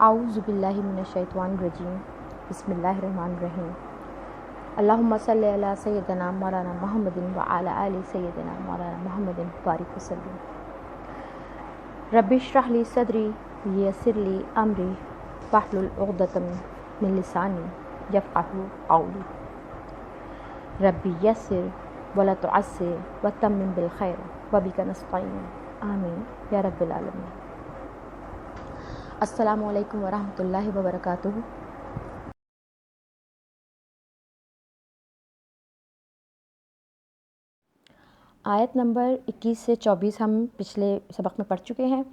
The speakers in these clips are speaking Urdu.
اعوذ باللہ من الشیطان الرجیم بسم اللہ الرحمن الرحیم اللہم صلی علی سیدنا مولانا محمد وعلی آل سیدنا مولانا محمد بارک وسلم رب اشرح لی صدری ویسر لی امری واحلل عقدۃ من لسانی یفقہوا قولی رب یسر ولا تعسر وتمم بالخیر وبک نستعین آمین یا رب العالمین۔ السلام علیکم ورحمۃ اللہ وبرکاتہ۔ آیت نمبر 21 سے 24 ہم پچھلے سبق میں پڑھ چکے ہیں۔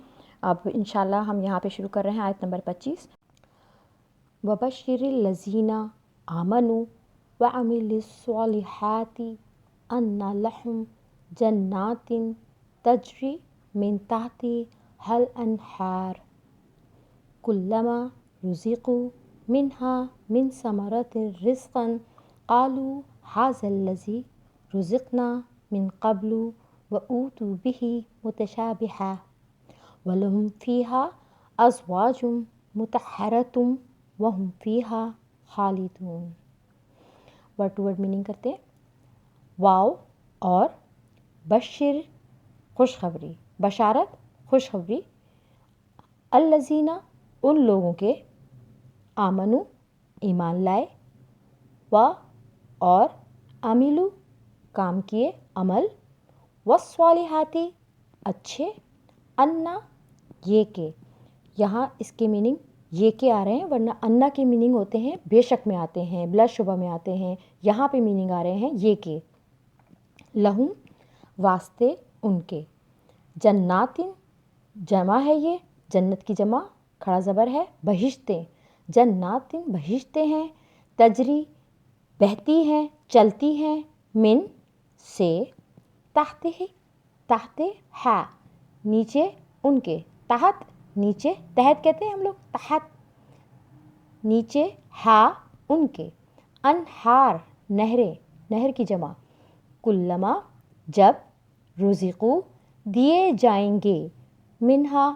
اب انشاءاللہ ہم یہاں پہ شروع کر رہے ہیں آیت نمبر 25۔ وَبَشِّرِ الَّذِينَ آمَنُوا وَعَمِلُوا الصَّالِحَاتِ أَنَّ لَهُمْ جَنَّاتٍ تَجْرِي مِن تَحْتِهَا الْأَنْهَارُ كُلَّمَا رُزِقُوا مِنْهَا مِنْ ثَمَرَةٍ رِزْقًا قَالُوا هَذَا الَّذِي رُزِقْنَا من قبل وأوتوا به متشابها ولهم فيها أزواج مطهرة وهم فيها خالدون۔ ورڈ ٹو ورڈ میننگ کرتے ہیں۔ واو اور بشر خوشخبری، بشارت خوشخبری، الذین ان لوگوں کے، آمنو ایمان لائے، و اور عملو کام کیے، عمل، والصالحاتی اچھے، انا یہ کہ، یہاں اس کے میننگ یہ کہ آ رہے ہیں، ورنہ انا کے میننگ ہوتے ہیں بے شک میں آتے ہیں، بلا شبہ میں آتے ہیں، یہاں پہ میننگ آ رہے ہیں یہ کہ، لہم واسطے ان کے، جناتن جمع ہے، یہ جنت کی جمع کھڑا زبر ہے، بہشتیں، جناتن بہشتیں ہیں، تجری بہتی ہیں، چلتی ہیں، من سے، تحت ہی، تحت ہے نیچے ان کے، تحت نیچے، تحت کہتے ہیں ہم لوگ، تحت نیچے، ہے ان کے، انہار نہریں، نہر کی جمع، کلما جب، رزقو دیے جائیں گے، منہا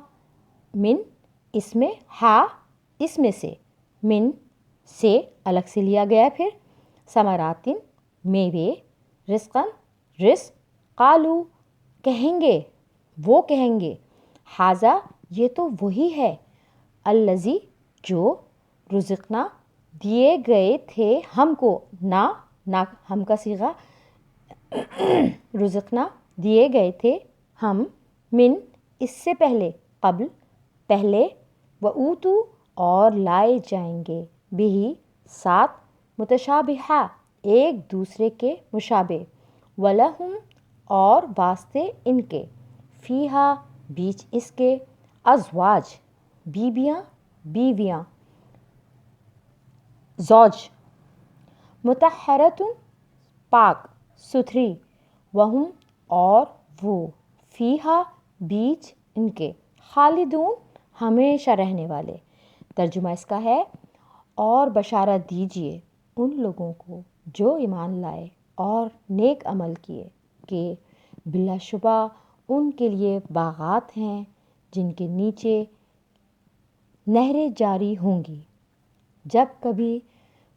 من اس میں، ہا اس میں سے، من سے الگ سے لیا گیا، پھر ثمراتن میوے، رزقاً رزق، قالو کہیں گے، وہ کہیں گے، حاذا یہ تو وہی ہے، الذی جو، رزقنا دیے گئے تھے ہم کو، نا ہم کا صیغہ، رزقنا دیے گئے تھے ہم، من اس سے پہلے، قبل پہلے، وَأُوتُوا اور لائے جائیں گے، بھی ساتھ، متشابہہ ایک دوسرے کے مشابہ، وَلَهُمْ اور واسطے ان کے، فیہا بیچ اس کے، ازواج بیویاں، بیویاں، زوج، مطہرۃ پاک ستھری، وہم اور وہ، فیہا بیچ ان کے، خالدون ہمیشہ رہنے والے۔ ترجمہ اس کا ہے، اور بشارت دیجیے ان لوگوں کو جو ایمان لائے اور نیک عمل کیے کہ بلا شبہ ان کے لیے باغات ہیں جن کے نیچے نہریں جاری ہوں گی۔ جب کبھی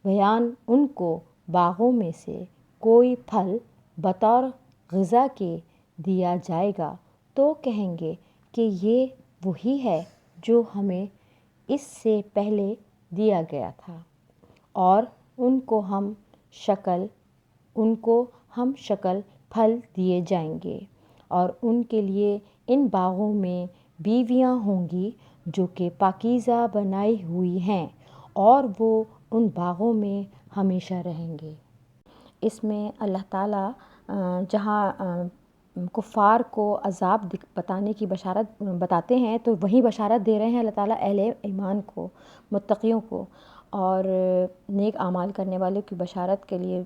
بیان ان کو باغوں میں سے کوئی پھل بطور غذا کے دیا جائے گا تو کہیں گے کہ یہ وہی ہے جو ہمیں اس سے پہلے دیا گیا تھا، اور ان کو ہم شکل پھل دیے جائیں گے، اور ان کے لیے ان باغوں میں بیویاں ہوں گی جو کہ پاکیزہ بنائی ہوئی ہیں، اور وہ ان باغوں میں ہمیشہ رہیں گے۔ اس میں اللہ تعالیٰ جہاں کفار کو عذاب بتانے کی بشارت بتاتے ہیں تو وہیں بشارت دے رہے ہیں اللہ تعالیٰ اہل ایمان کو، متقیوں کو، اور نیک اعمال کرنے والوں کی بشارت کے لیے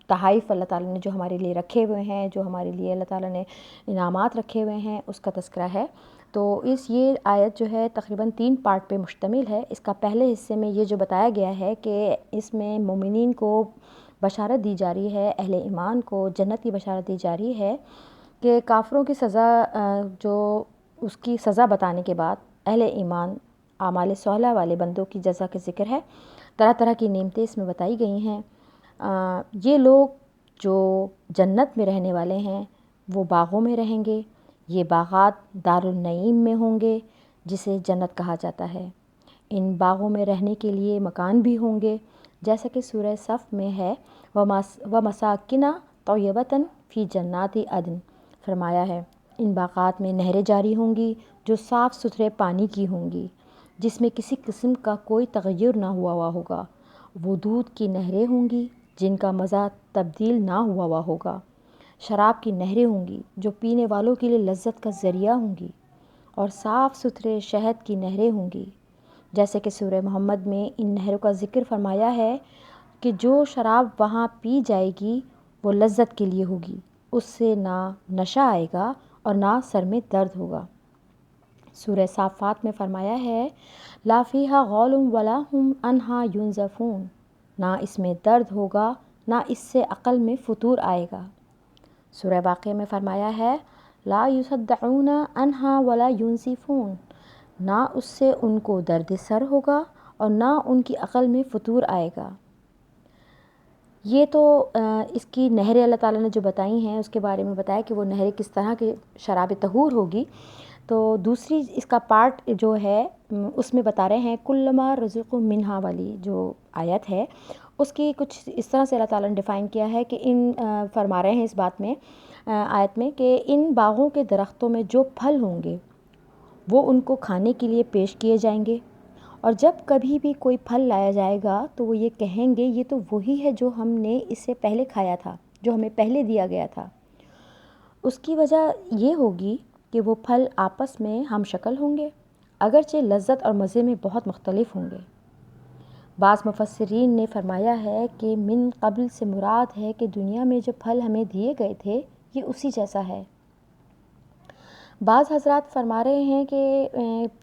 تحائف اللہ تعالیٰ نے جو ہمارے لیے رکھے ہوئے ہیں، جو ہمارے لیے اللہ تعالیٰ نے انعامات رکھے ہوئے ہیں، اس کا تذکرہ ہے۔ تو یہ آیت جو ہے تقریباً 3 پارٹ پہ مشتمل ہے۔ اس کا پہلے حصے میں یہ جو بتایا گیا ہے کہ اس میں مومنین کو بشارت دی جا رہی ہے، اہل ایمان کو جنت کی بشارت دی جا رہی ہے کہ کافروں کی سزا جو اس کی سزا بتانے کے بعد اہل ایمان اعمال صالحہ والے بندوں کی جزا کا ذکر ہے۔ طرح طرح کی نعمتیں اس میں بتائی گئی ہیں۔ یہ لوگ جو جنت میں رہنے والے ہیں وہ باغوں میں رہیں گے۔ یہ باغات دارالنعیم میں ہوں گے جسے جنت کہا جاتا ہے۔ ان باغوں میں رہنے کے لیے مکان بھی ہوں گے، جیسا کہ سورہ صف میں ہے، وَمَسَاكِنَ طَيِّبَةً فِي جَنَّاتِ عَدْنٍ، فرمایا ہے ان باغات میں نہریں جاری ہوں گی جو صاف ستھرے پانی کی ہوں گی، جس میں کسی قسم کا کوئی تغیر نہ ہوا ہوگا۔ وہ دودھ کی نہریں ہوں گی جن کا مزہ تبدیل نہ ہوا ہوگا۔ شراب کی نہریں ہوں گی جو پینے والوں کے لیے لذت کا ذریعہ ہوں گی، اور صاف ستھرے شہد کی نہریں ہوں گی، جیسے کہ سورہ محمد میں ان نہروں کا ذکر فرمایا ہے کہ جو شراب وہاں پی جائے گی وہ لذت کے لیے ہوگی، اس سے نہ نشہ آئے گا اور نہ سر میں درد ہوگا۔ سورہ صافات میں فرمایا ہے، لا فیہا غول ولا ہم عنہا ینزفون، نہ اس میں درد ہوگا نہ اس سے عقل میں فطور آئے گا۔ سورہ واقعہ میں فرمایا ہے، لا یصدعون عنہا ولا ینزفون، نہ اس سے ان کو درد سر ہوگا اور نہ ان کی عقل میں فطور آئے گا۔ یہ تو اس کی نہریں اللہ تعالیٰ نے جو بتائی ہیں اس کے بارے میں بتایا کہ وہ نہریں کس طرح کی شراب طہور ہوگی۔ تو دوسری اس کا پارٹ جو ہے اس میں بتا رہے ہیں کلما رزقوا منہا والی جو آیت ہے، اس کی کچھ اس طرح سے اللہ تعالیٰ نے ڈیفائن کیا ہے کہ فرما رہے ہیں اس بات میں آیت میں کہ ان باغوں کے درختوں میں جو پھل ہوں گے وہ ان کو کھانے کے لیے پیش کیے جائیں گے، اور جب کبھی بھی کوئی پھل لایا جائے گا تو وہ یہ کہیں گے یہ تو وہی ہے جو ہم نے اس سے پہلے کھایا تھا، جو ہمیں پہلے دیا گیا تھا۔ اس کی وجہ یہ ہوگی کہ وہ پھل آپس میں ہم شکل ہوں گے، اگرچہ لذت اور مزے میں بہت مختلف ہوں گے۔ بعض مفسرین نے فرمایا ہے کہ من قبل سے مراد ہے کہ دنیا میں جو پھل ہمیں دیے گئے تھے یہ اسی جیسا ہے۔ بعض حضرات فرما رہے ہیں کہ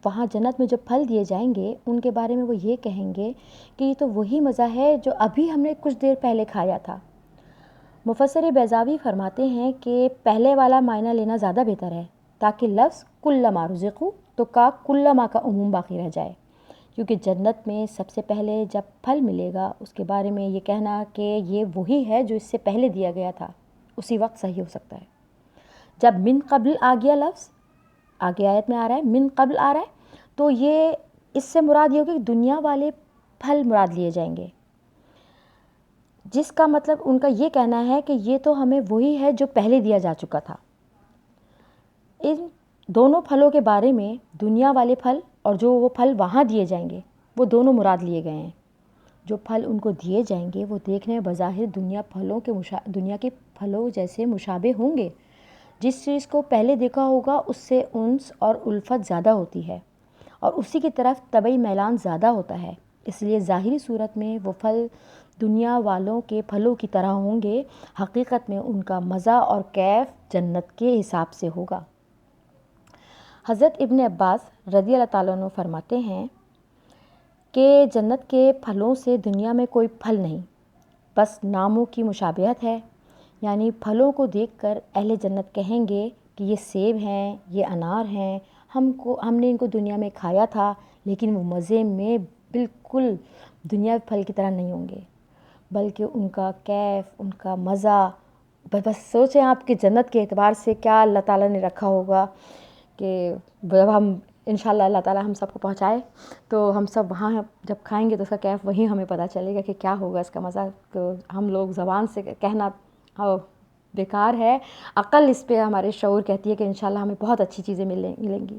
وہاں جنت میں جو پھل دیے جائیں گے ان کے بارے میں وہ یہ کہیں گے کہ یہ تو وہی مزہ ہے جو ابھی ہم نے کچھ دیر پہلے کھایا تھا۔ مفسر بیضاوی فرماتے ہیں کہ پہلے والا معنی لینا زیادہ بہتر ہے، تاکہ لفظ کلما رزقوا تو کا کلما کا عموم باقی رہ جائے، کیونکہ جنت میں سب سے پہلے جب پھل ملے گا اس کے بارے میں یہ کہنا کہ یہ وہی ہے جو اس سے پہلے دیا گیا تھا اسی وقت صحیح ہو سکتا ہے۔ جب من قبل آ گیا لفظ، آگے آیت میں آ رہا ہے من قبل آ رہا ہے، تو یہ اس سے مراد یہ ہوگی کہ دنیا والے پھل مراد لیے جائیں گے، جس کا مطلب ان کا یہ کہنا ہے کہ یہ تو ہمیں وہی ہے جو پہلے دیا جا چکا تھا۔ ان دونوں پھلوں کے بارے میں دنیا والے پھل اور جو وہ پھل وہاں دیے جائیں گے وہ دونوں مراد لیے گئے ہیں۔ جو پھل ان کو دیے جائیں گے وہ دیکھنے بظاہر دنیا کے پھلوں جیسے مشابہ ہوں گے۔ جس چیز کو پہلے دیکھا ہوگا اس سے انس اور الفت زیادہ ہوتی ہے اور اسی کی طرف طبعی میلان زیادہ ہوتا ہے، اس لیے ظاہری صورت میں وہ پھل دنیا والوں کے پھلوں کی طرح ہوں گے، حقیقت میں ان کا مزہ اور کیف جنت کے حساب سے ہوگا۔ حضرت ابن عباس رضی اللہ تعالیٰ عنہ فرماتے ہیں کہ جنت کے پھلوں سے دنیا میں کوئی پھل نہیں، بس ناموں کی مشابہت ہے، یعنی پھلوں کو دیکھ کر اہل جنت کہیں گے کہ یہ سیب ہیں، یہ انار ہیں، ہم نے ان کو دنیا میں کھایا تھا لیکن وہ مزے میں بالکل دنیا پھل کی طرح نہیں ہوں گے، بلکہ ان کا کیف، ان کا مزہ، بس سوچیں آپ کہ جنت کے اعتبار سے کیا اللہ تعالیٰ نے رکھا ہوگا کہ جب ہم انشاءاللہ اللہ تعالیٰ ہم سب کو پہنچائے تو ہم سب وہاں جب کھائیں گے تو اس کا کیف وہیں ہمیں پتہ چلے گا کہ کیا ہوگا اس کا مزہ۔ تو ہم لوگ زبان سے کہنا بیکار ہے، عقل اس پہ ہمارے شعور کہتی ہے کہ انشاءاللہ ہمیں بہت اچھی چیزیں ملیں گی۔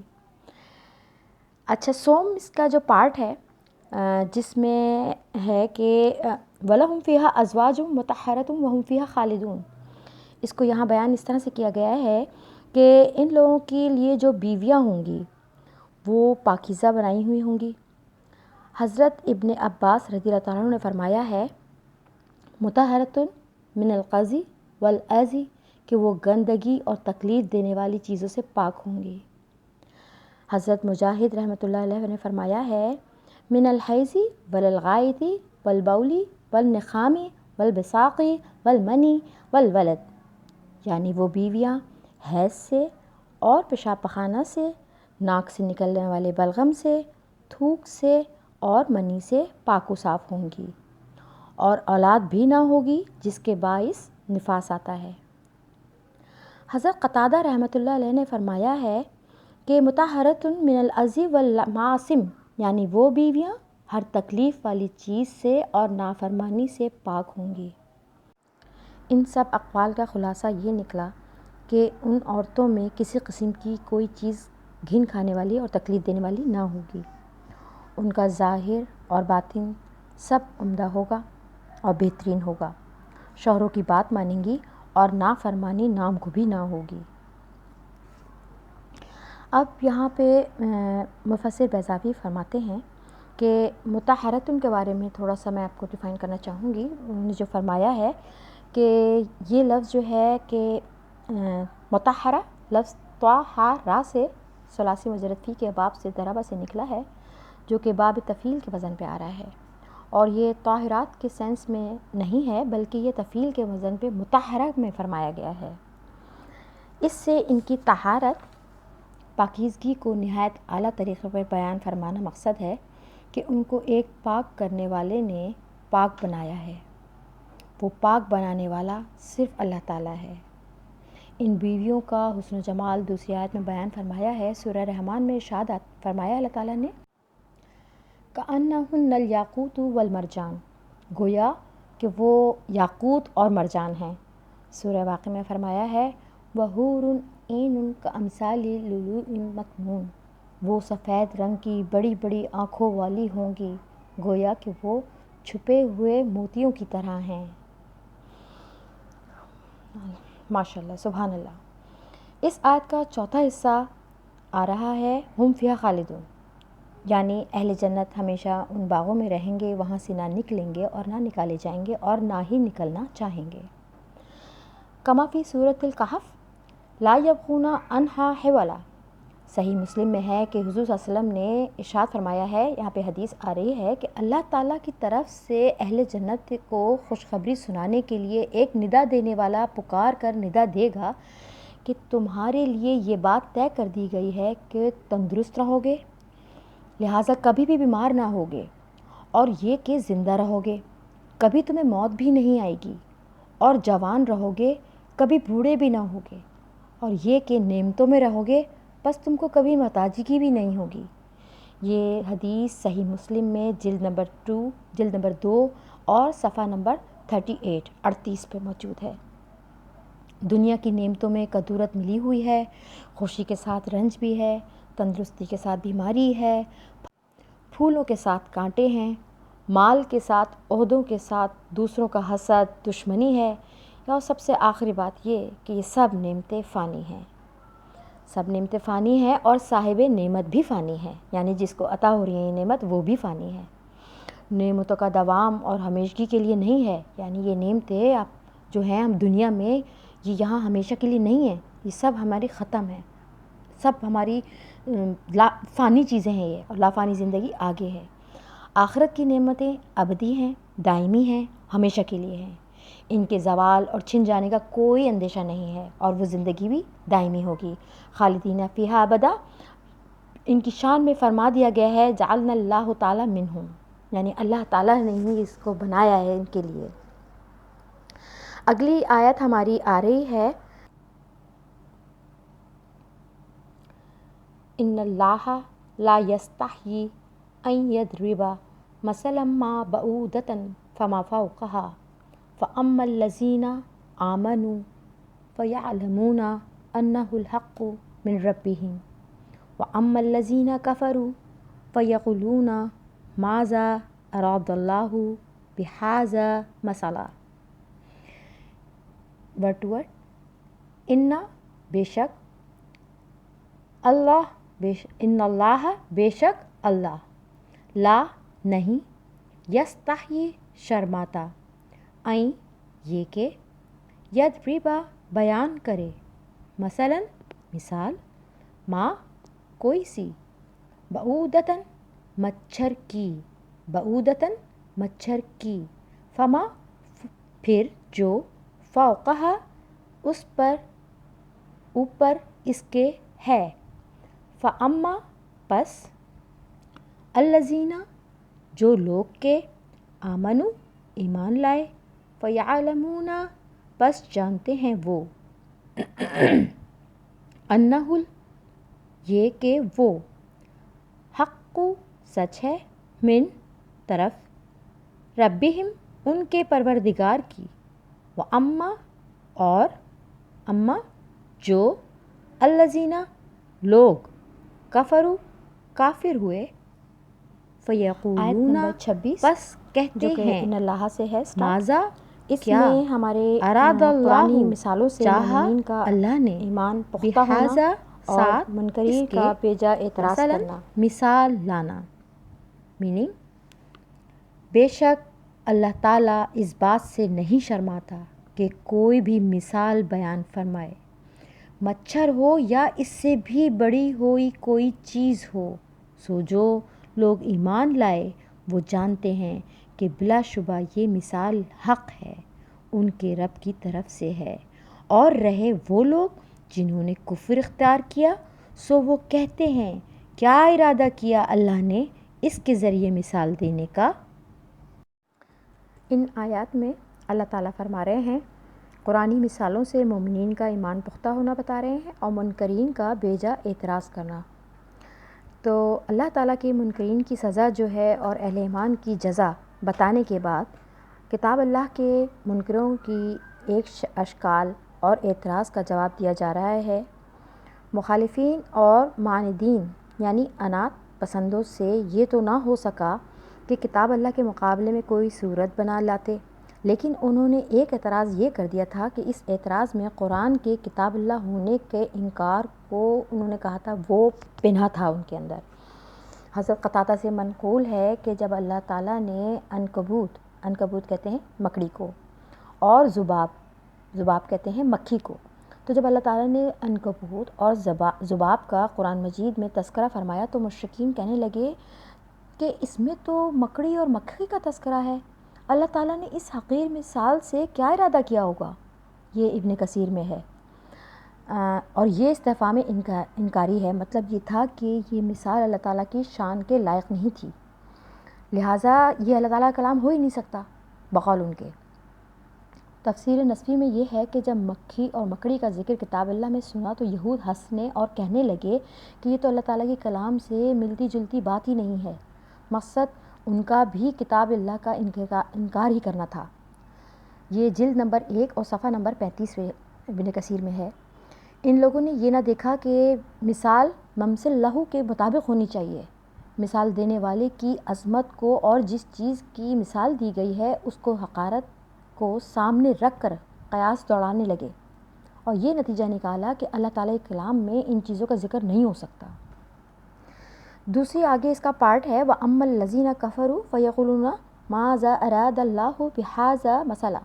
اچھا، سوم اس کا جو پارٹ ہے جس میں ہے کہ وَلَهُمْ فِيهَا أَزْوَاجٌ مُطَهَّرَةٌ وَهُمْ فِيهَا خَالِدُونَ، اس کو یہاں بیان اس طرح سے کیا گیا ہے کہ ان لوگوں کے لیے جو بیویاں ہوں گی وہ پاکیزہ بنائی ہوئی ہوں گی۔ حضرت ابن عباس رضی اللہ تعالیٰ عنہ نے فرمایا ہے مطہرۃ من القذی والعذی، کہ وہ گندگی اور تکلیف دینے والی چیزوں سے پاک ہوں گی۔ حضرت مجاہد رحمۃ اللہ علیہ نے فرمایا ہے من الحیض والغائط والبول والنخام والبصاق والمنی والولد، یعنی وہ بیویاں حیض سے اور پیشاب پخانہ سے، ناک سے نکلنے والے بلغم سے تھوک سے اور منی سے پاک و صاف ہوں گی، اور اولاد بھی نہ ہوگی جس کے باعث نفاس آتا ہے۔ حضرت قتادہ رحمۃ اللہ علیہ نے فرمایا ہے کہ مطہرۃ من الاذی والمعاصم، یعنی وہ بیویاں ہر تکلیف والی چیز سے اور نافرمانی سے پاک ہوں گی۔ ان سب اقوال کا خلاصہ یہ نکلا کہ ان عورتوں میں کسی قسم کی کوئی چیز گھن کھانے والی اور تکلیف دینے والی نہ ہوگی۔ ان کا ظاہر اور باطن سب عمدہ ہوگا اور بہترین ہوگا، شوہروں کی بات مانیں گی اور نافرمانی نام کو بھی نہ ہوگی۔ اب یہاں پہ مفسر بیضاوی فرماتے ہیں کہ مطہرۃ کے بارے میں تھوڑا سا میں آپ کو ڈیفائن کرنا چاہوں گی۔ انہوں نے جو فرمایا ہے کہ یہ لفظ جو ہے کہ مطہرہ لفظ طاہرہ سے ثلاثی مجرد فی کے باب سے ضربہ سے نکلا ہے، جو کہ باب تفعیل کے وزن پہ آ رہا ہے، اور یہ طاہرات کے سینس میں نہیں ہے بلکہ یہ تفعیل کے وزن پہ مطہرہ میں فرمایا گیا ہے۔ اس سے ان کی طہارت، پاکیزگی کو نہایت اعلیٰ طریقے پر بیان فرمانا مقصد ہے کہ ان کو ایک پاک کرنے والے نے پاک بنایا ہے۔ وہ پاک بنانے والا صرف اللہ تعالیٰ ہے۔ ان بیویوں کا حسن و جمال دوسری آیت میں بیان فرمایا ہے۔ سورہ رحمان میں ارشاد فرمایا اللہ تعالیٰ نے کأنہن الیاقوت والمرجان، گویا کہ وہ یاقوت اور مرجان ہیں۔ سورہ واقعہ میں فرمایا ہے وحور عین کامثال لؤلؤ مکنون، وہ سفید رنگ کی بڑی بڑی آنکھوں والی ہوں گی، گویا کہ وہ چھپے ہوئے موتیوں کی طرح ہیں۔ ماشاء اللہ، سبحان اللہ۔ اس آیت کا چوتھا حصہ آ رہا ہے ہم فیہا خالدون، یعنی اہل جنت ہمیشہ ان باغوں میں رہیں گے، وہاں سے نہ نکلیں گے اور نہ نکالے جائیں گے اور نہ ہی نکلنا چاہیں گے۔ کما فی سورۃ الکہف لا یبغون عنہا حولا، صحیح مسلم میں ہے کہ حضور صلی اللہ علیہ وسلم نے ارشاد فرمایا ہے، یہاں پہ حدیث آ رہی ہے کہ اللہ تعالیٰ کی طرف سے اہل جنت کو خوشخبری سنانے کے لیے ایک ندا دینے والا پکار کر ندا دے گا کہ تمہارے لیے یہ بات طے کر دی گئی ہے کہ تندرست رہو گے، لہٰذا کبھی بھی بیمار نہ ہوگے، اور یہ کہ زندہ رہو گے، کبھی تمہیں موت بھی نہیں آئے گی، اور جوان رہو گے، کبھی بوڑھے بھی نہ ہوگے، اور یہ کہ نعمتوں میں رہو گے، بس تم کو کبھی محتاجگی بھی نہیں ہوگی۔ یہ حدیث صحیح مسلم میں جلد نمبر 2 اور صفحہ نمبر 38 پہ موجود ہے۔ دنیا کی نعمتوں میں کدورت ملی ہوئی ہے، خوشی کے ساتھ رنج بھی ہے، تندرستی کے ساتھ بیماری ہے، پھولوں کے ساتھ کانٹے ہیں، مال کے ساتھ عہدوں کے ساتھ دوسروں کا حسد، دشمنی ہے، اور سب سے آخری بات یہ کہ یہ سب نعمتیں فانی ہیں، سب نعمتیں فانی ہیں، اور صاحب نعمت بھی فانی ہے، یعنی جس کو عطا ہو رہی ہے یہ نعمت وہ بھی فانی ہے۔ نعمتوں کا دوام اور ہمیشگی کے لیے نہیں ہے، یعنی یہ نعمتیں آپ جو ہیں ہم دنیا میں یہ یہاں ہمیشہ کے لیے نہیں ہیں، یہ سب ہماری ختم ہے، سب ہماری فانی چیزیں ہیں یہ، اور لافانی زندگی آگے ہے۔ آخرت کی نعمتیں ابدی ہیں، دائمی ہیں، ہمیشہ کے لیے ہیں، ان کے زوال اور چھن جانے کا کوئی اندیشہ نہیں ہے، اور وہ زندگی بھی دائمی ہوگی۔ خالدین فیہا ابدا، ان کی شان میں فرما دیا گیا ہے جعلنا اللہ تعالیٰ منہم، یعنی اللہ تعالیٰ نے ہی اس کو بنایا ہے ان کے لیے۔ اگلی آیت ہماری آ رہی ہے ان اللہ لا یستحیی ان یضرب مثلا ما بعودۃ فما فوقها فاما الذین آمنوا فیعلمون انہ الحق من ربہم واما الذین کفروا فیقولون ماذا اراد اللہ بہذا مثلا۔ ورڈ ٹو ورڈ، ان اللہ بے شک اللہ، لا نہیں، یستحیی شرماتا، این یہ کہ، یضربا بیان کرے، مثلاً مثال، ما کوئی سی، بعودتاً مچھر کی، بعودتاً مچھر کی، فما پھر جو، فوقہا اس پر، اوپر اس کے ہے، فاما پس، الذین جو لوگ کے آمنو ایمان لائے فیعلمون بس جانتے ہیں وہ انہ یہ کہ وہ حق سچ ہے من طرف ربہم ان کے پروردگار کی و اما اور اما جو الذین لوگ کفروا کافر ہوئے فیقولون آیت نمبر 26 بس کہتے جو کہ ہیں ان اللہ سے ہے ماذا اس کیا میں ہمارے اراد قرآنی اللہ مثالوں سے چاہا مومنین کا اللہ نے ایمان پختہ ہونا بہذا اور ساتھ منکرین اس کے کا بیجا اعتراض مثلاً کرنا. مثال لانا میننگ بے شک اللہ تعالیٰ اس بات سے نہیں شرماتا کہ کوئی بھی مثال بیان فرمائے مچھر ہو یا اس سے بھی بڑی ہوئی کوئی چیز ہو سو جو لوگ ایمان لائے وہ جانتے ہیں کہ بلا شبہ یہ مثال حق ہے ان کے رب کی طرف سے ہے اور رہے وہ لوگ جنہوں نے کفر اختیار کیا سو وہ کہتے ہیں کیا ارادہ کیا اللہ نے اس کے ذریعے مثال دینے کا. ان آیات میں اللہ تعالیٰ فرما رہے ہیں قرآنی مثالوں سے مومنین کا ایمان پختہ ہونا بتا رہے ہیں اور منکرین کا بیجا اعتراض کرنا. تو اللہ تعالیٰ کی منکرین کی سزا جو ہے اور اہل ایمان کی جزا بتانے کے بعد کتاب اللہ کے منکروں کی ایک اشکال اور اعتراض کا جواب دیا جا رہا ہے. مخالفین اور معاندین یعنی انات پسندوں سے یہ تو نہ ہو سکا کہ کتاب اللہ کے مقابلے میں کوئی صورت بنا لاتے، لیکن انہوں نے ایک اعتراض یہ کر دیا تھا کہ اس اعتراض میں قرآن کے کتاب اللہ ہونے کے انکار کو انہوں نے کہا تھا وہ پنہا تھا ان کے اندر. حضرت قتادہ سے منقول ہے کہ جب اللہ تعالیٰ نے عنکبوت کہتے ہیں مکڑی کو اور ذباب کہتے ہیں مکھی کو، تو جب اللہ تعالیٰ نے عنکبوت اور ذباب کا قرآن مجید میں تذکرہ فرمایا تو مشرکین کہنے لگے کہ اس میں تو مکڑی اور مکھی کا تذکرہ ہے، اللہ تعالیٰ نے اس حقیر مثال سے کیا ارادہ کیا ہوگا. یہ ابن کثیر میں ہے اور یہ استفہام انکاری ہے. مطلب یہ تھا کہ یہ مثال اللہ تعالیٰ کی شان کے لائق نہیں تھی، لہٰذا یہ اللہ تعالیٰ کا کلام ہو ہی نہیں سکتا بقول ان کے. تفسیر نسوی میں یہ ہے کہ جب مکھی اور مکڑی کا ذکر کتاب اللہ میں سنا تو یہود ہنسنے اور کہنے لگے کہ یہ تو اللہ تعالیٰ کے کلام سے ملتی جلتی بات ہی نہیں ہے. مقصد ان کا بھی کتاب اللہ کا انکار ہی کرنا تھا. یہ جلد نمبر 1 اور صفحہ نمبر 35 ابن کثیر میں ہے. ان لوگوں نے یہ نہ دیکھا کہ مثال ممثل لہو کے مطابق ہونی چاہیے. مثال دینے والے کی عظمت کو اور جس چیز کی مثال دی گئی ہے اس کو حقارت کو سامنے رکھ کر قیاس دوڑانے لگے اور یہ نتیجہ نکالا کہ اللہ تعالیٰ کے کلام میں ان چیزوں کا ذکر نہیں ہو سکتا. دوسری آگے اس کا پارٹ ہے وَأَمَّا الَّذِينَ كَفَرُوا فَيَقُولُونَ مَاذَا أَرَادَ اللَّهُ بِهَذَا مَثَلًا.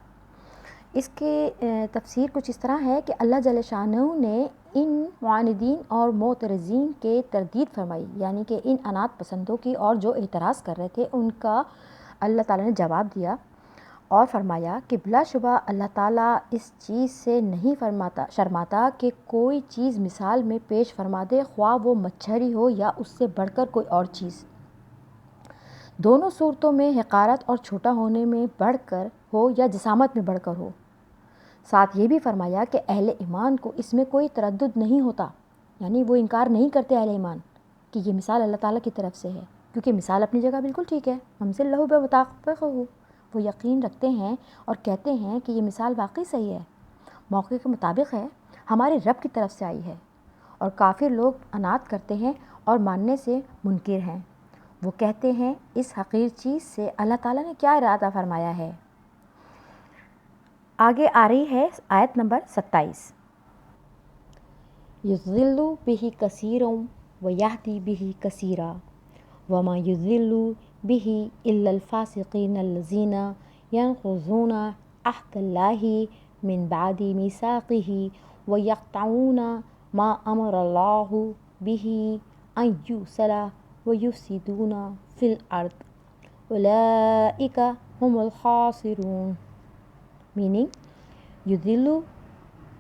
اس کے تفسیر کچھ اس طرح ہے کہ اللہ جل شانہ نے ان معاندین اور معترضین کے تردید فرمائی، یعنی کہ ان انات پسندوں کی اور جو اعتراض کر رہے تھے ان کا اللہ تعالیٰ نے جواب دیا اور فرمایا کہ بلا شبہ اللہ تعالیٰ اس چیز سے نہیں شرماتا کہ کوئی چیز مثال میں پیش فرما دے، خواہ وہ مچھری ہو یا اس سے بڑھ کر کوئی اور چیز. دونوں صورتوں میں حقارت اور چھوٹا ہونے میں بڑھ کر ہو یا جسامت میں بڑھ کر ہو. ساتھ یہ بھی فرمایا کہ اہل ایمان کو اس میں کوئی تردد نہیں ہوتا، یعنی وہ انکار نہیں کرتے اہل ایمان کہ یہ مثال اللہ تعالیٰ کی طرف سے ہے، کیونکہ مثال اپنی جگہ بالکل ٹھیک ہے. ہمثل لہو بمطابق ہو، وہ یقین رکھتے ہیں اور کہتے ہیں کہ یہ مثال واقعی صحیح ہے، موقع کے مطابق ہے، ہمارے رب کی طرف سے آئی ہے. اور کافر لوگ انات کرتے ہیں اور ماننے سے منکر ہیں. وہ کہتے ہیں اس حقیر چیز سے اللہ تعالیٰ نے کیا ارادہ فرمایا ہے. آگے آ رہی ہے آیت نمبر 27 یضل بہ کثیرا ویہدی بہ کثیرا وما یضل بہ الا الفاسقین الذین ینقضون عہد اللہ من بعد میثاقہ ویقطعون ما امر اللہ بہ ان یوصل ویفسدون فی الارض اولئک هم الخاسرون. میننگ یضل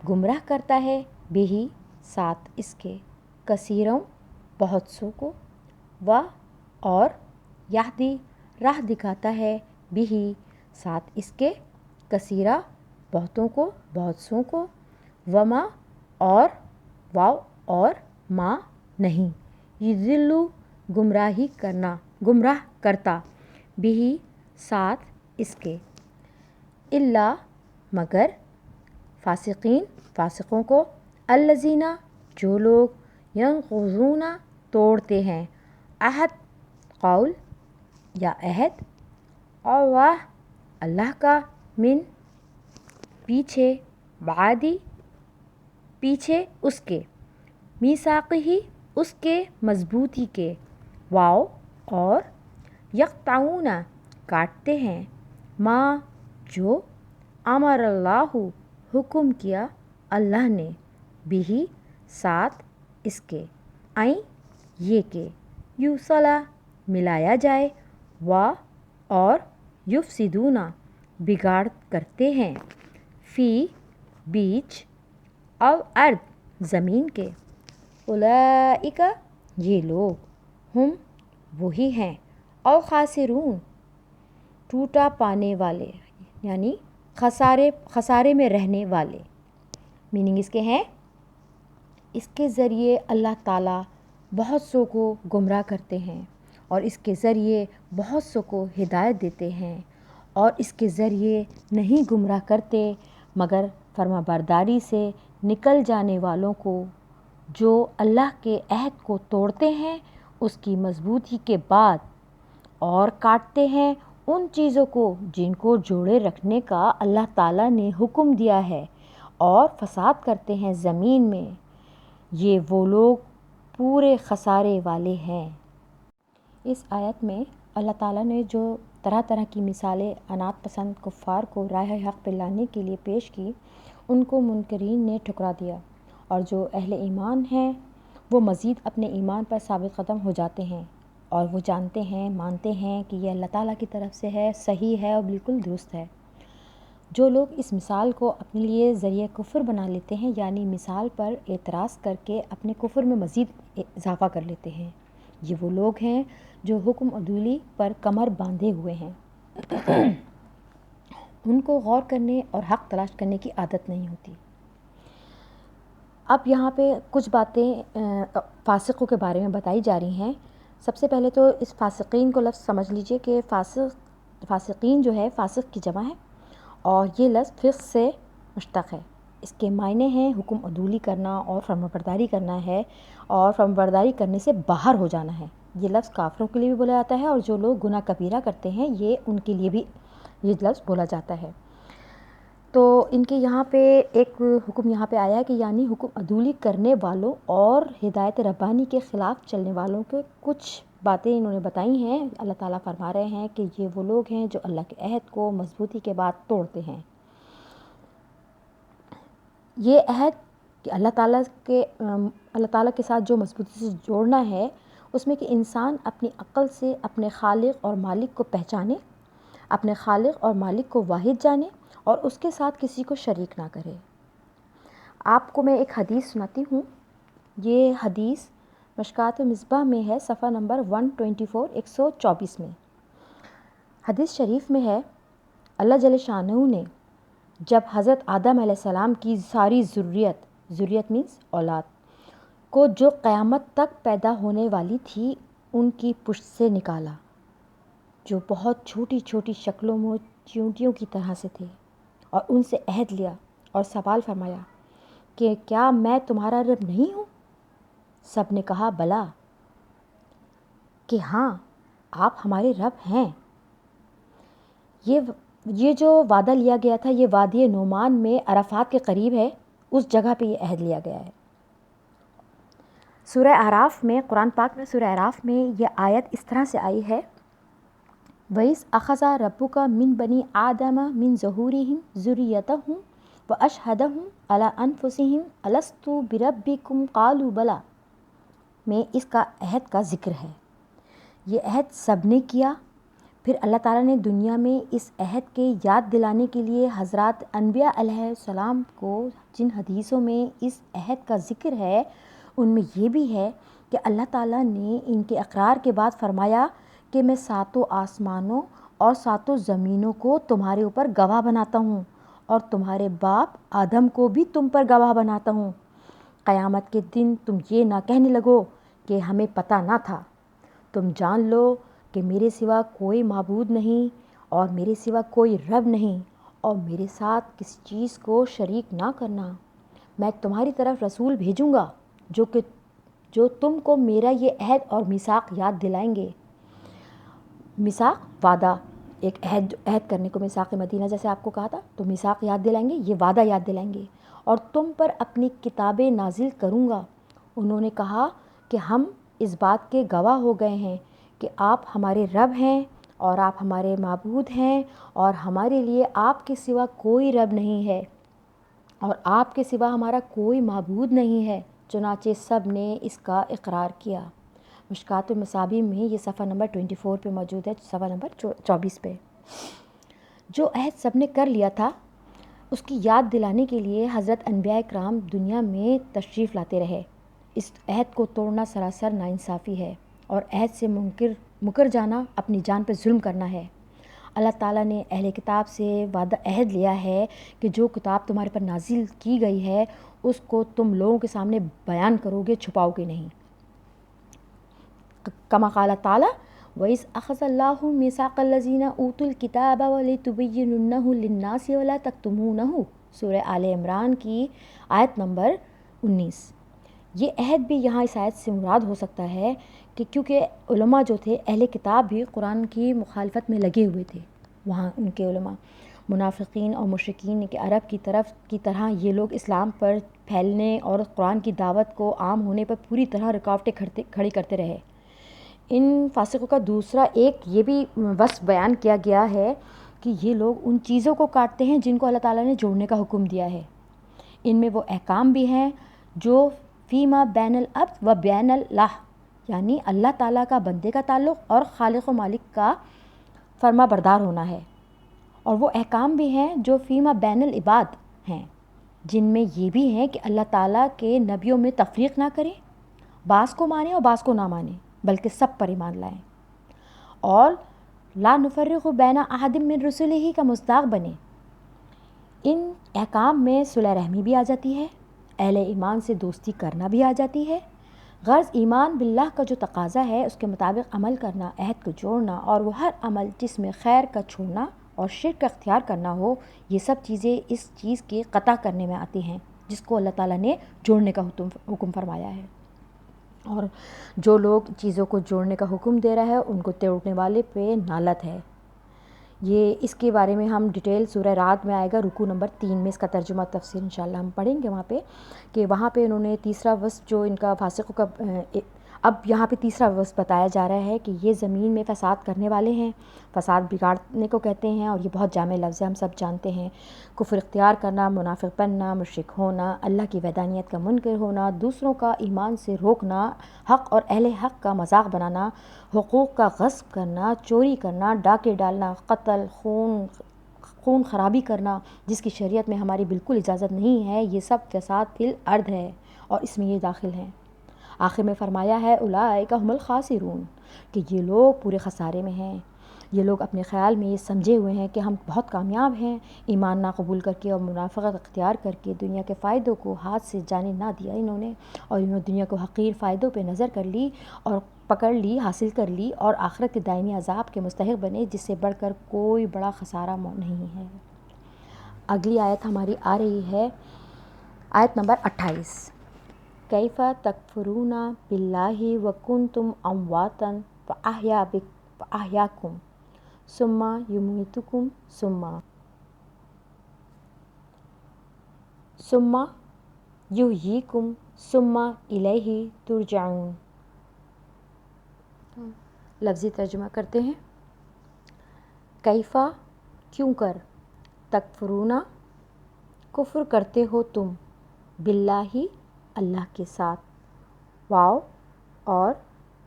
گمراہ کرتا ہے، بہی ساتھ اس کے، کثیروں بہت سو کو، و اور یہدی راہ دکھاتا ہے، بھی ساتھ اس کے، کثیرہ بہتوں کو، بہت سوں کو، وما اور واو اور ما نہیں، یضلو گمراہ کرتا، بھی ساتھ اس کے، الا مگر، فاسقین فاسقوں کو، الذین جو لوگ، ینقضون توڑتے ہیں، عہد قول یا عہد، اللہ کا، من پیچھے، بعدی پیچھے اس کے، میثاقہ اس کے مضبوطی کے، واو اور، یقطعون کاٹتے ہیں، ما جو، امر اللہ حکم کیا اللہ نے، بھی ساتھ اس کے، این یہ کہ، یوصلا ملایا جائے، اور یفسدون بگاڑ کرتے ہیں، فی بیچ، الارض زمین کے، اولئک یہ لوگ، ہم وہی ہیں، الخاسرون ٹوٹا پانے والے، یعنی خسارے میں رہنے والے۔ میننگ اس کے ہیں، اس کے ذریعے اللہ تعالیٰ بہت سو کو گمراہ کرتے ہیں، اور اس کے ذریعے بہت سو کو ہدایت دیتے ہیں، اور اس کے ذریعے نہیں گمراہ کرتے مگر فرما برداری سے نکل جانے والوں کو، جو اللہ کے عہد کو توڑتے ہیں اس کی مضبوطی کے بعد، اور کاٹتے ہیں ان چیزوں کو جن کو جوڑے رکھنے کا اللہ تعالیٰ نے حکم دیا ہے، اور فساد کرتے ہیں زمین میں، یہ وہ لوگ پورے خسارے والے ہیں۔ اس آیت میں اللہ تعالیٰ نے جو طرح طرح کی مثالیں عناد پسند کفار کو راہ حق پہ لانے کے لیے پیش کی، ان کو منکرین نے ٹھکرا دیا، اور جو اہل ایمان ہیں وہ مزید اپنے ایمان پر ثابت قدم ہو جاتے ہیں، اور وہ جانتے ہیں، مانتے ہیں کہ یہ اللہ تعالیٰ کی طرف سے ہے، صحیح ہے اور بالکل درست ہے۔ جو لوگ اس مثال کو اپنے لیے ذریعہ کفر بنا لیتے ہیں، یعنی مثال پر اعتراض کر کے اپنے کفر میں مزید اضافہ کر لیتے ہیں، یہ وہ لوگ ہیں جو حکم عدولی پر کمر باندھے ہوئے ہیں، ان کو غور کرنے اور حق تلاش کرنے کی عادت نہیں ہوتی۔ اب یہاں پہ کچھ باتیں فاسقوں کے بارے میں بتائی جا رہی ہیں۔ سب سے پہلے تو اس فاسقین کو لفظ سمجھ لیجئے کہ فاسقین جو ہے فاسق کی جمع ہے، اور یہ لفظ فسق سے مشتق ہے۔ اس کے معنی ہیں حکم عدولی کرنا اور فرمانبرداری کرنا ہے، اور فرمانبرداری کرنے سے باہر ہو جانا ہے۔ یہ لفظ کافروں کے لیے بھی بولا جاتا ہے، اور جو لوگ گناہ کبیرہ کرتے ہیں یہ ان کے لیے بھی یہ لفظ بولا جاتا ہے۔ تو ان کے یہاں پہ ایک حکم یہاں پہ آیا ہے کہ یعنی حکم عدولی کرنے والوں اور ہدایت ربانی کے خلاف چلنے والوں کے کچھ باتیں انہوں نے بتائی ہیں۔ اللہ تعالیٰ فرما رہے ہیں کہ یہ وہ لوگ ہیں جو اللہ کے عہد کو مضبوطی کے بعد توڑتے ہیں۔ یہ عہد کہ اللہ تعالیٰ کے ساتھ جو مضبوطی سے جوڑنا ہے، اس میں کہ انسان اپنی عقل سے اپنے خالق اور مالک کو پہچانے، اپنے خالق اور مالک کو واحد جانے، اور اس کے ساتھ کسی کو شریک نہ کرے۔ آپ کو میں ایک حدیث سناتی ہوں۔ یہ حدیث مشکوٰۃ مصباح میں ہے، صفحہ نمبر 124 124 میں۔ حدیث شریف میں ہے، اللہ جل شانہ نے جب حضرت آدم علیہ السلام کی ساری ذریت مینس اولاد کو جو قیامت تک پیدا ہونے والی تھی ان کی پشت سے نکالا، جو بہت چھوٹی چھوٹی شکلوں میں چیونٹیوں کی طرح سے تھے، اور ان سے عہد لیا اور سوال فرمایا کہ کیا میں تمہارا رب نہیں ہوں؟ سب نے کہا بلا، کہ ہاں آپ ہمارے رب ہیں۔ یہ جو وعدہ لیا گیا تھا یہ وادی نعمان میں عرفات کے قریب ہے، اس جگہ پہ یہ عہد لیا گیا ہے۔ سورہ اعراف میں، قرآن پاک میں سورہ اعراف میں یہ آیت اس طرح سے آئی ہے، وَإِذْ أَخَذَ رَبُّكَ مِنْ بَنِي آدَمَ مِنْ ظُهُورِهِمْ ذُرِّيَّتَهُمْ وَأَشْهَدَهُمْ عَلَىٰ أَنفُسِهِمْ أَلَسْتُ بِرَبِّكُمْ قَالُوا بَلَىٰ میں اس کا عہد کا ذکر ہے۔ یہ عہد سب نے کیا۔ پھر اللہ تعالیٰ نے دنیا میں اس عہد کے یاد دلانے کے لیے حضرات انبیاء علیہ السلام کو جن حدیثوں میں اس عہد کا ذکر ہے ان میں یہ بھی ہے کہ اللہ تعالیٰ نے ان کے اقرار کے بعد فرمایا کہ میں 7 آسمانوں اور 7 زمینوں کو تمہارے اوپر گواہ بناتا ہوں اور تمہارے باپ آدم کو بھی تم پر گواہ بناتا ہوں۔ قیامت کے دن تم یہ نہ کہنے لگو کہ ہمیں پتہ نہ تھا۔ تم جان لو کہ میرے سوا کوئی معبود نہیں اور میرے سوا کوئی رب نہیں، اور میرے ساتھ کسی چیز کو شریک نہ کرنا۔ میں تمہاری طرف رسول بھیجوں گا جو تم کو میرا یہ عہد اور میثاق یاد دلائیں گے۔ میثاق وعدہ، ایک عہد کرنے کو میثاق مدینہ جیسے آپ کو کہا تھا، تو میثاق یاد دلائیں گے، یہ وعدہ یاد دلائیں گے۔ اور تم پر اپنی کتابیں نازل کروں گا۔ انہوں نے کہا کہ ہم اس بات کے گواہ ہو گئے ہیں کہ آپ ہمارے رب ہیں اور آپ ہمارے معبود ہیں، اور ہمارے لیے آپ کے سوا کوئی رب نہیں ہے اور آپ کے سوا ہمارا کوئی معبود نہیں ہے۔ چنانچہ سب نے اس کا اقرار کیا۔ مشکوٰۃ المصابیح میں یہ صفحہ نمبر 24 پہ موجود ہے، صفحہ نمبر 24 پہ۔ جو عہد سب نے کر لیا تھا اس کی یاد دلانے کے لیے حضرت انبیاء کرام دنیا میں تشریف لاتے رہے۔ اس عہد کو توڑنا سراسر ناانصافی ہے اور عہد سے مکر جانا اپنی جان پہ ظلم کرنا ہے۔ اللہ تعالیٰ نے اہل کتاب سے وعدہ عہد لیا ہے کہ جو کتاب تمہارے پر نازل کی گئی ہے اس کو تم لوگوں کے سامنے بیان کرو گے، چھپاؤ گے نہیں۔ کما قال تعالیٰ وَإِذْ أَخَذَ اللَّهُ مِيثَاقَ الَّذِينَ أُوتُوا الْكِتَابَ وَلِتُبَيِّنُنَّهُ لِلنَّاسِ وَلَا تَكْتُمُونَهُ، سورہ آل عمران کی آیت نمبر 19۔ یہ عہد بھی یہاں اس آیت سے مراد ہو سکتا ہے کہ کیونکہ علماء جو تھے اہل کتاب بھی قرآن کی مخالفت میں لگے ہوئے تھے، وہاں ان کے علماء منافقین اور مشرکین کے عرب کی طرح یہ لوگ اسلام پر پھیلنے اور قرآن کی دعوت کو عام ہونے پر پوری طرح رکاوٹیں کھڑی کرتے رہے۔ ان فاسقوں کا دوسرا ایک یہ بھی وصف بیان کیا گیا ہے کہ یہ لوگ ان چیزوں کو کاٹتے ہیں جن کو اللہ تعالیٰ نے جوڑنے کا حکم دیا ہے۔ ان میں وہ احکام بھی ہیں جو فیما بین العبد و بین اللہ، یعنی اللہ تعالیٰ کا بندے کا تعلق اور خالق و مالک کا فرما بردار ہونا ہے، اور وہ احکام بھی ہیں جو فیما بین العباد ہیں، جن میں یہ بھی ہیں کہ اللہ تعالیٰ کے نبیوں میں تفریق نہ کریں، بعض کو مانیں اور بعض کو نہ مانیں، بلکہ سب پر ایمان لائیں، اور لا نفرق بین احد من رسلہ کا مصداق بنے۔ ان احکام میں صلح رحمی بھی آ جاتی ہے، اہل ایمان سے دوستی کرنا بھی آ جاتی ہے، غرض ایمان باللہ کا جو تقاضا ہے اس کے مطابق عمل کرنا، عہد کو جوڑنا، اور وہ ہر عمل جس میں خیر کا چھوڑنا اور شرک کا اختیار کرنا ہو، یہ سب چیزیں اس چیز کے قطع کرنے میں آتی ہیں جس کو اللہ تعالیٰ نے جوڑنے کا حکم فرمایا ہے۔ اور جو لوگ چیزوں کو جوڑنے کا حکم دے رہا ہے ان کو توڑنے والے پہ نالت ہے۔ یہ اس کے بارے میں ہم ڈیٹیل سورہ رعد میں آئے گا، رکوع نمبر 3 میں اس کا ترجمہ تفسیر انشاءاللہ ہم پڑھیں گے وہاں پہ، کہ وہاں پہ انہوں نے تیسرا وصف جو ان کا فاسقوں کا، اب یہاں پہ تیسرا وصف بتایا جا رہا ہے کہ یہ زمین میں فساد کرنے والے ہیں۔ فساد بگاڑنے کو کہتے ہیں، اور یہ بہت جامع لفظ ہے، ہم سب جانتے ہیں۔ کفر اختیار کرنا، منافق بننا، مشرک ہونا، اللہ کی وحدانیت کا منکر ہونا، دوسروں کا ایمان سے روکنا، حق اور اہل حق کا مذاق بنانا، حقوق کا غصب کرنا، چوری کرنا، ڈاکے ڈالنا، قتل، خون خرابی کرنا جس کی شریعت میں ہماری بالکل اجازت نہیں ہے، یہ سب فساد فی الارض ہے اور اس میں یہ داخل ہیں۔ آخر میں فرمایا ہے اولئک ھم الخاسرون، کہ یہ لوگ پورے خسارے میں ہیں۔ یہ لوگ اپنے خیال میں یہ سمجھے ہوئے ہیں کہ ہم بہت کامیاب ہیں، ایمان نہ قبول کر کے اور منافقت اختیار کر کے دنیا کے فائدوں کو ہاتھ سے جانے نہ دیا انہوں نے، اور انہوں نے دنیا کو حقیر فائدوں پہ نظر کر لی اور پکڑ لی، حاصل کر لی، اور آخرت کے دائمی عذاب کے مستحق بنے جس سے بڑھ کر کوئی بڑا خسارہ نہیں ہے۔ اگلی آیت ہماری آ رہی ہے آیت نمبر 28۔ کیف تکفرون باللہ وکنتم امواتا فاحیاکم ثم یمیتکم ثم یحییکم ثم الیہ ترجعون۔ لفظی ترجمہ کرتے ہیں۔ کیفا کیوں کر، تکفرون کفر کرتے ہو تم، باللہ اللہ کے ساتھ، واو اور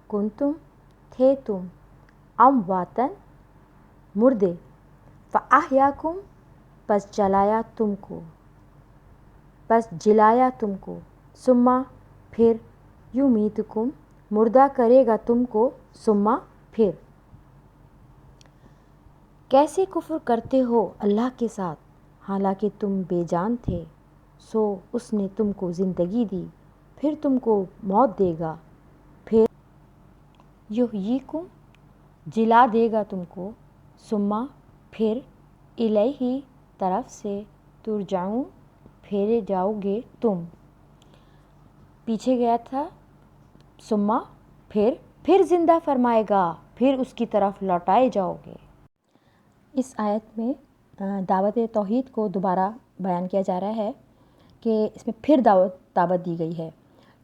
کنتم تھے تم، امواتن مردے، فاحیاکم پس جلایا تم کو، ثم پھر، یمیتکم مردہ کرے گا تم کو، ثم پھر، کیسے کفر کرتے ہو اللہ کے ساتھ حالانکہ تم بے جان تھے، سو اس نے تم کو زندگی دی، پھر تم کو موت دے گا، پھر یحییکم جلا دے گا تم کو، ثم پھر الیہ طرف سے ترجعون پھیرے جاؤ گے تم. پیچھے گیا تھا ثم پھر زندہ فرمائے گا، پھر اس کی طرف لوٹائے جاؤ گے. اس آیت میں دعوت توحید کو دوبارہ بیان کیا جا رہا ہے کہ اس میں پھر دعوت دی گئی ہے.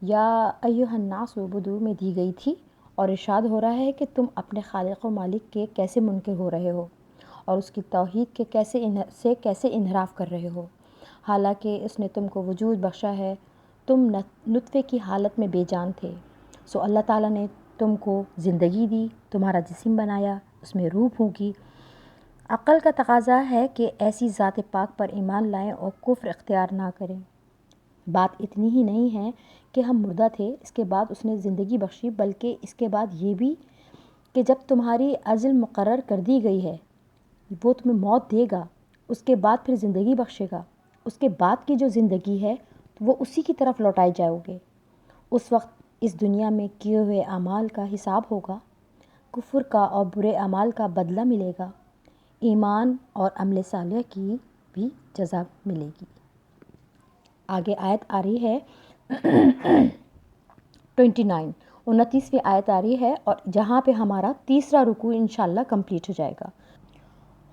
یا ایھا الناس اعبدوا میں دی گئی تھی اور ارشاد ہو رہا ہے کہ تم اپنے خالق و مالک کے کیسے منکر ہو رہے ہو اور اس کی توحید کے کیسے انحراف کر رہے ہو، حالانکہ اس نے تم کو وجود بخشا ہے. تم نطفے کی حالت میں بے جان تھے، سو اللہ تعالیٰ نے تم کو زندگی دی، تمہارا جسم بنایا، اس میں روح پھونکی. عقل کا تقاضا ہے کہ ایسی ذات پاک پر ایمان لائیں اور کفر اختیار نہ کریں. بات اتنی ہی نہیں ہے کہ ہم مردہ تھے، اس کے بعد اس نے زندگی بخشی، بلکہ اس کے بعد یہ بھی کہ جب تمہاری اجل مقرر کر دی گئی ہے وہ تمہیں موت دے گا، اس کے بعد پھر زندگی بخشے گا. اس کے بعد کی جو زندگی ہے وہ اسی کی طرف لوٹائے جاؤ گے. اس وقت اس دنیا میں کیے ہوئے اعمال کا حساب ہوگا، کفر کا اور برے اعمال کا بدلہ ملے گا، ایمان اور عمل صالح کی بھی جزا ملے گی. آگے آیت آ رہی ہے 29ویں آیت آ رہی ہے، اور جہاں پہ ہمارا تیسرا رکوع انشاءاللہ کمپلیٹ ہو جائے گا.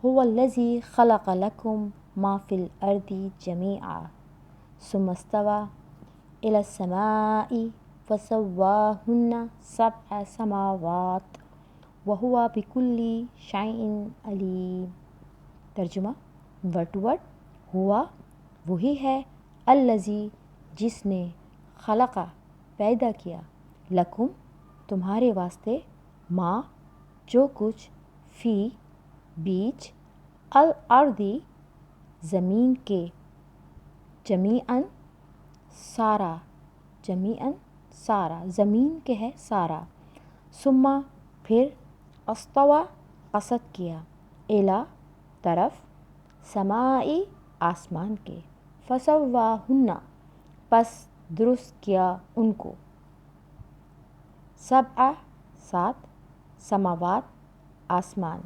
هو الذی خلق لکم ما فی الارض جمیعا ثم استوی الی السماء فسواہن سبع سماوات وہو بکل شیء علیم. ترجمہ ورڈ ٹو ورڈ. ہوا وہی ہے، الذی جس نے، خلقہ پیدا کیا، لکم تمہارے واسطے، ما جو کچھ، فی بیچ، الارضی زمین کے، جمیعاً سارا، جمیعاً سارا، زمین کے ہے سارا، ثم پھر استوی قصد کیا، الی طرف، سمائی آسمان کے، فسواہن پس درست کیا ان کو، سبع سات، سماوات آسمان،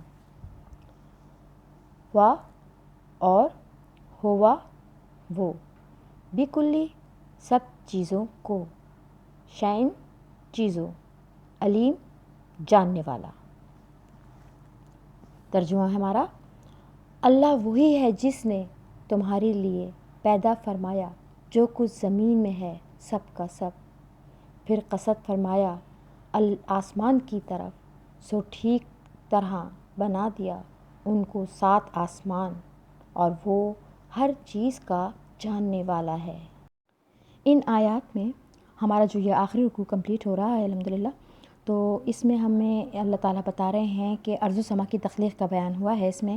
و اور، ہوا وہ، بکلی سب چیزوں کو، شیء چیزوں، علیم جاننے والا. ترجمہ ہمارا، اللہ وہی ہے جس نے تمہارے لیے پیدا فرمایا جو کچھ زمین میں ہے سب کا سب، پھر قصد فرمایا آسمان کی طرف، سو ٹھیک طرح بنا دیا ان کو 7 آسمان، اور وہ ہر چیز کا جاننے والا ہے. ان آیات میں ہمارا جو یہ آخری رکوع کمپلیٹ ہو رہا ہے الحمدللہ، تو اس میں ہمیں اللہ تعالیٰ بتا رہے ہیں کہ ارض و سما کی تخلیق کا بیان ہوا ہے. اس میں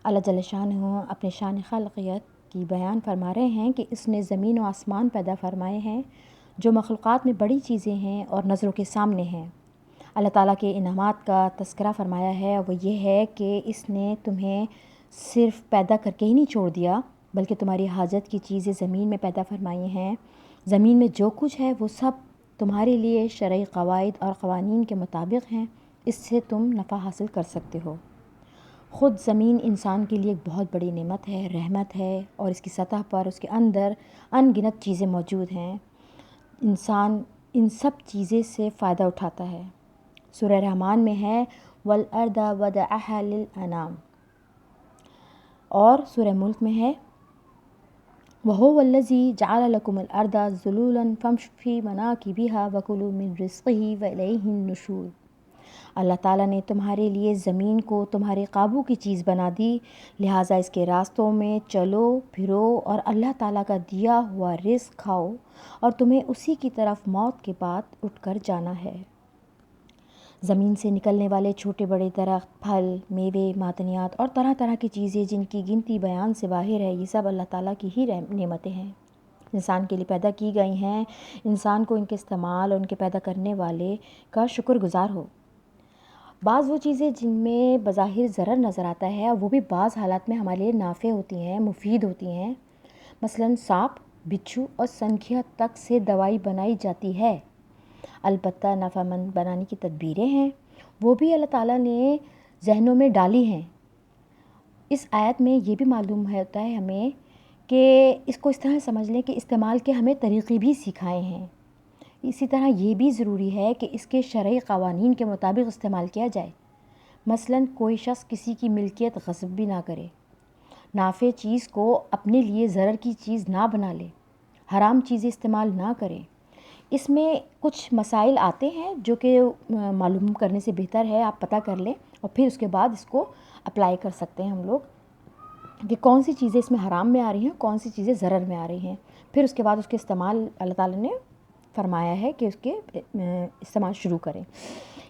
اللہ جل شانہ اپنے شان خلقیت کی بیان فرما رہے ہیں کہ اس نے زمین و آسمان پیدا فرمائے ہیں جو مخلوقات میں بڑی چیزیں ہیں اور نظروں کے سامنے ہیں. اللہ تعالیٰ کے انعامات کا تذکرہ فرمایا ہے، وہ یہ ہے کہ اس نے تمہیں صرف پیدا کر کے ہی نہیں چھوڑ دیا، بلکہ تمہاری حاجت کی چیزیں زمین میں پیدا فرمائی ہیں. زمین میں جو کچھ ہے وہ سب تمہارے لیے شرعی قواعد اور قوانین کے مطابق ہیں، اس سے تم نفع حاصل کر سکتے ہو. خود زمین انسان کے لیے ایک بہت بڑی نعمت ہے، رحمت ہے، اور اس کی سطح پر اس کے اندر ان گنت چیزیں موجود ہیں. انسان ان سب چیزیں سے فائدہ اٹھاتا ہے. سورہ رحمان میں ہے وَالْأَرْضَ وَضَعَهَا لِلْأَنَامِ، اور سورہ ملک میں ہے وَهُوَ الَّذِي جَعَلَ لَكُمُ الْأَرْضَ ذُلُولًا فَامْشُوا فِي مَنَاكِبِهَا وَكُلُوا مِن رِزْقِهِ وَإِلَيْهِ النُّشُورُ. اللہ تعالیٰ نے تمہارے لیے زمین کو تمہارے قابو کی چیز بنا دی، لہٰذا اس کے راستوں میں چلو پھرو اور اللہ تعالیٰ کا دیا ہوا رزق کھاؤ، اور تمہیں اسی کی طرف موت کے بعد اٹھ کر جانا ہے. زمین سے نکلنے والے چھوٹے بڑے درخت، پھل، میوے، معدنیات اور طرح طرح کی چیزیں جن کی گنتی بیان سے باہر ہے، یہ سب اللہ تعالیٰ کی ہی نعمتیں ہیں، انسان کے لیے پیدا کی گئی ہیں. انسان کو ان کے استعمال اور ان کے پیدا کرنے والے کا شکر گزار ہو. بعض وہ چیزیں جن میں بظاہر ضرر نظر آتا ہے وہ بھی بعض حالات میں ہمارے لیے نافع ہوتی ہیں، مفید ہوتی ہیں۔ مثلاً سانپ، بچھو اور سنکھیا تک سے دوائی بنائی جاتی ہے، البتہ نفع مند بنانے کی تدبیریں ہیں، وہ بھی اللہ تعالیٰ نے ذہنوں میں ڈالی ہیں۔ اس آیت میں یہ بھی معلوم ہوتا ہے ہمیں کہ اس کو اس طرح سمجھ لیں کہ استعمال کے ہمیں طریقے بھی سکھائے ہیں۔ اسی طرح یہ بھی ضروری ہے کہ اس کے شرعی قوانین کے مطابق استعمال کیا جائے۔ مثلاً کوئی شخص کسی کی ملکیت غصب بھی نہ کرے، نافع چیز کو اپنے لیے ضرر کی چیز نہ بنا لے، حرام چیزیں استعمال نہ کرے۔ اس میں کچھ مسائل آتے ہیں جو کہ معلوم کرنے سے بہتر ہے آپ پتہ کر لیں اور پھر اس کے بعد اس کو اپلائی کر سکتے ہیں ہم لوگ کہ کون سی چیزیں اس میں حرام میں آ رہی ہیں، کون سی چیزیں ضرر میں آ رہی ہیں۔ پھر اس کے بعد اس کے استعمال اللہ تعالیٰ نے فرمایا ہے کہ اس کے استعمال شروع کریں۔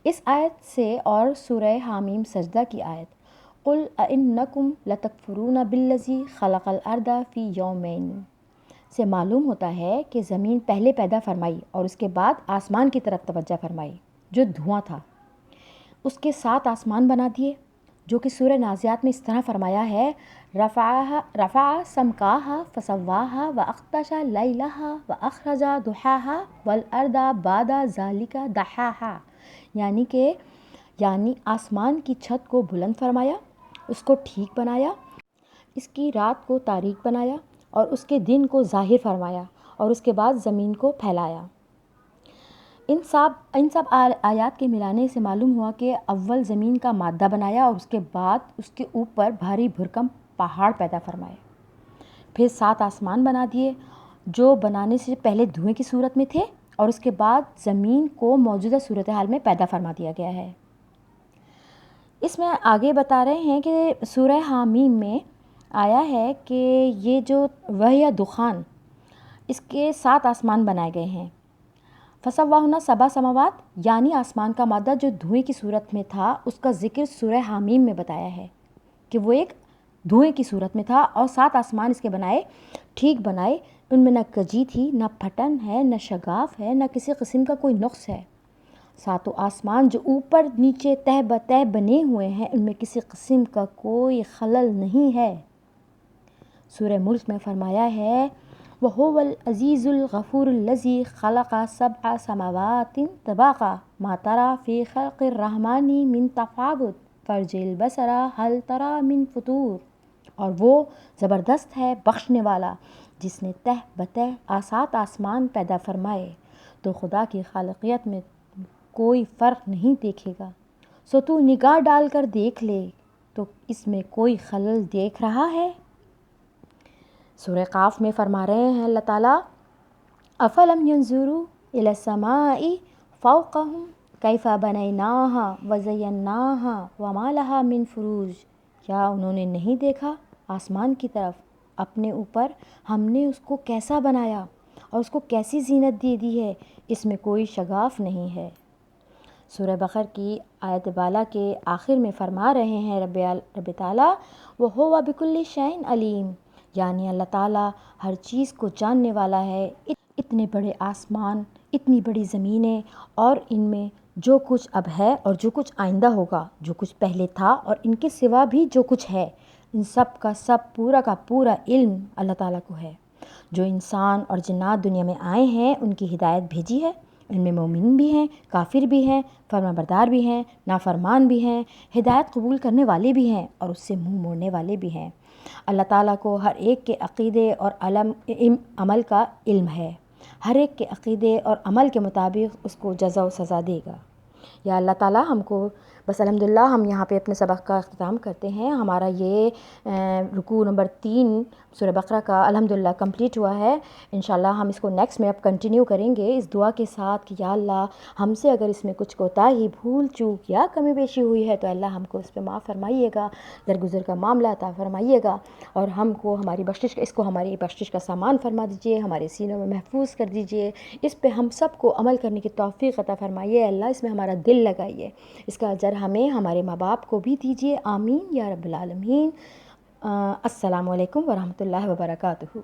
اس آیت سے اور سورہ حامیم سجدہ کی آیت قُلْ أَإِنَّكُمْ لَتَكْفُرُونَ بِالَّذِي خَلَقَ الْأَرْضَ فِي يَوْمَيْنِ سے معلوم ہوتا ہے کہ زمین پہلے پیدا فرمائی اور اس کے بعد آسمان کی طرف توجہ فرمائی جو دھواں تھا، اس کے 7 آسمان بنا دیے، جو کہ سورہ نازعات میں اس طرح فرمایا ہے رفع سمکاہا فسواہا وأغطش لیلہا وأخرج ضحاہا والأرض بعد ذلک دحاہا، یعنی آسمان کی چھت کو بلند فرمایا، اس کو ٹھیک بنایا، اس کی رات کو تاریک بنایا اور اس کے دن کو ظاہر فرمایا اور اس کے بعد زمین کو پھیلایا۔ ان سب آیات کے ملانے سے معلوم ہوا کہ اول زمین کا مادہ بنایا اور اس کے بعد اس کے اوپر بھاری بھرکم پہاڑ پیدا فرمائے، پھر 7 آسمان بنا دیے جو بنانے سے پہلے دھوئیں کی صورت میں تھے اور اس کے بعد زمین کو موجودہ صورتحال میں پیدا فرما دیا گیا ہے۔ اس میں آگے بتا رہے ہیں کہ سورہ حامیم میں آیا ہے کہ یہ جو وحی دخان اس کے 7 آسمان بنائے گئے ہیں، فسواہن 7 سماوات، یعنی آسمان کا مادہ جو دھوئیں کی صورت میں تھا اس کا ذکر سورہ حامیم میں بتایا ہے کہ وہ ایک دھوئیں کی صورت میں تھا اور 7 آسمان اس کے بنائے، ٹھیک بنائے، ان میں نہ کجی تھی، نہ پھٹن ہے، نہ شگاف ہے، نہ کسی قسم کا کوئی نقص ہے۔ 7 آسمان جو اوپر نیچے تہ بتہ بنے ہوئے ہیں ان میں کسی قسم کا کوئی خلل نہیں ہے۔ سورہ ملک میں فرمایا ہے وَهُوَ الْعَزِيزُ الْغَفُورُ الَّذِي خَلَقَ 7 سَمَاوَاتٍ طِبَاقًا مَا تَرَىٰ فِي خَلْقِ الرَّحْمَٰنِ مِن تَفَاوُتٍ فَارْجِعِ الْبَصَرَ هَلْ تَرَىٰ مِن فُطُورٍ، اور وہ زبردست ہے بخشنے والا جس نے تہ بتہ 7 آسمان پیدا فرمائے، تو خدا کی خالقیت میں کوئی فرق نہیں دیکھے گا، سو تو نگاہ ڈال کر دیکھ لے تو اس میں کوئی خلل دیکھ رہا ہے؟ سورہ قاف میں فرما رہے ہیں اللہ تعالیٰ افلم ينظروا الى السماء فوقهم کیف بنیناها وزیناها وما لها من فروج، کیا انہوں نے نہیں دیکھا آسمان کی طرف، اپنے اوپر ہم نے اس کو کیسا بنایا اور اس کو کیسی زینت دے دی ہے، اس میں کوئی شگاف نہیں ہے۔ سورہ بقرہ کی آیت بالا کے آخر میں فرما رہے ہیں رب تعالیٰ وَهُوَ بِكُلِّ شَيْءٍ عَلِيمٌ، یعنی اللہ تعالیٰ ہر چیز کو جاننے والا ہے۔ اتنے بڑے آسمان، اتنی بڑی زمینیں اور ان میں جو کچھ اب ہے اور جو کچھ آئندہ ہوگا، جو کچھ پہلے تھا اور ان کے سوا بھی جو کچھ ہے، ان سب کا پورا کا پورا علم اللہ تعالیٰ کو ہے۔ جو انسان اور جنات دنیا میں آئے ہیں ان کی ہدایت بھیجی ہے، ان میں مومن بھی ہیں، کافر بھی ہیں، فرما بردار بھی ہیں، نافرمان بھی ہیں، ہدایت قبول کرنے والے بھی ہیں اور اس سے منہ موڑنے والے بھی ہیں۔ اللہ تعالیٰ کو ہر ایک کے عقیدے اور عمل کا علم ہے، ہر ایک کے عقیدے اور عمل کے مطابق اس کو جزا و سزا دے گا۔ یا اللہ تعالیٰ ہم کو بس الحمدللہ ہم یہاں پہ اپنے سبق کا اختتام کرتے ہیں۔ ہمارا یہ رکوع نمبر 3 سورہ بقرہ کا الحمدللہ کمپلیٹ ہوا ہے۔ انشاءاللہ ہم اس کو نیکسٹ میں اب کنٹینیو کریں گے اس دعا کے ساتھ کہ یا اللہ ہم سے اگر اس میں کچھ کوتاہی، بھول چوک یا کمی بیشی ہوئی ہے تو اللہ ہم کو اس پہ معاف فرمائیے گا، درگزر کا معاملہ عطا فرمائیے گا اور ہم کو ہماری ہماری بخشش کا سامان فرما دیجیے، ہمارے سینوں میں محفوظ کر دیجیے، اس پہ ہم سب کو عمل کرنے کی توفیق عطا فرمائیے۔ اللہ اس میں ہمارا دل لگائیے، اس کا اجر ہمیں، ہمارے ماں باپ کو بھی دیجیے، آمین یا رب العالمین۔ السلام علیکم ورحمۃ اللہ وبرکاتہ۔